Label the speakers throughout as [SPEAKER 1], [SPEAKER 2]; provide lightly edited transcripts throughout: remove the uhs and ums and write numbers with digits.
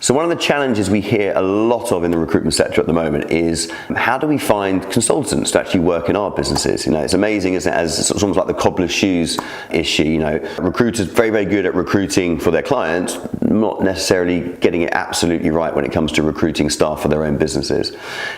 [SPEAKER 1] So one of the challenges we hear a lot of in the recruitment sector at the moment is how do we find consultants to actually work in our businesses? You know, it's amazing, isn't it? As it's almost like the cobbler's shoes issue. You know, recruiters very, very good at recruiting for their clients, not necessarily getting it absolutely right when it comes to recruiting staff for their own businesses.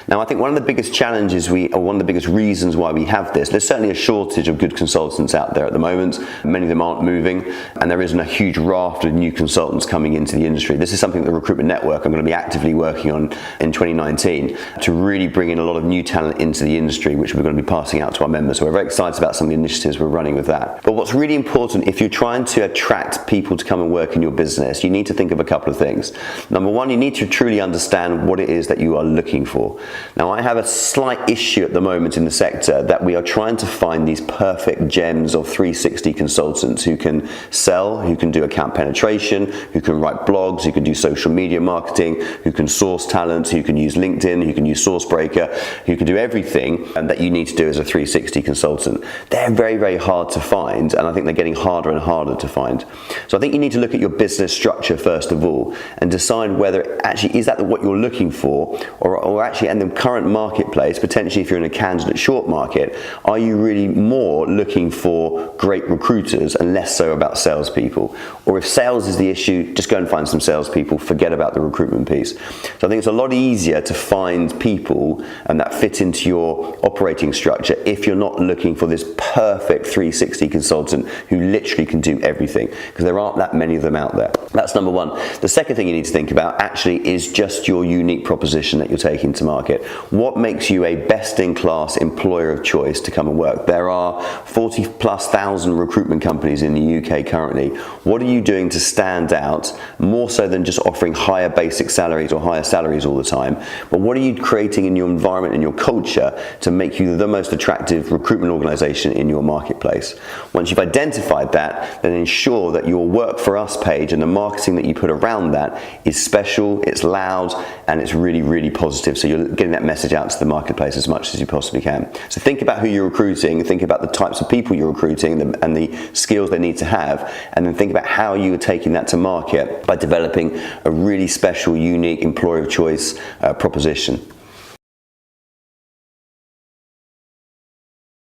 [SPEAKER 1] Now, I think one of the biggest challenges or one of the biggest reasons why we have this, there's certainly a shortage of good consultants out there at the moment. Many of them aren't moving, and there isn't a huge raft of new consultants coming into the industry. This is something that the Recruitment Network I'm going to be actively working on in 2019 to really bring in a lot of new talent into the industry, which we're going to be passing out to our members. So we're very excited about some of the initiatives we're running with that. But what's really important, if you're trying to attract people to come and work in your business, you need to think of a couple of things. Number one, you need to truly understand what it is that you are looking for. Now, I have a slight issue at the moment in the sector that we are trying to find these perfect gems of 360 consultants who can sell, who can do account penetration, who can write blogs, who can do social media marketing, who can source talent, who can use LinkedIn, who can use SourceBreaker, who can do everything that you need to do as a 360 consultant. They're very, very hard to find, and I think they're getting harder and harder to find. So I think you need to look at your business structure first of all and decide whether actually is that what you're looking for, or actually in the current marketplace, potentially if you're in a candidate short market, are you really more looking for great recruiters and less so about salespeople? Or if sales is the issue, just go and find some salespeople, forget about the recruitment piece. So I think it's a lot easier to find people and that fit into your operating structure if you're not looking for this perfect 360 consultant who literally can do everything, because there aren't that many of them out there. That's number one. The second thing you need to think about actually is just your unique proposition that you're taking to market. What makes you a best-in-class employer of choice to come and work? There are 40,000+ recruitment companies in the UK currently. What are you doing to stand out more so than just offering higher basic salaries or higher salaries all the time? But what are you creating in your environment and your culture to make you the most attractive recruitment organization in your marketplace? Once you've identified that, then ensure that your work for us page and the marketing that you put around that is special, it's loud, and it's really, really positive. So you're getting that message out to the marketplace as much as you possibly can. So think about who you're recruiting, think about the types of people you're recruiting and the skills they need to have, and then think about how you are taking that to market by developing a really special, unique employer of choice proposition.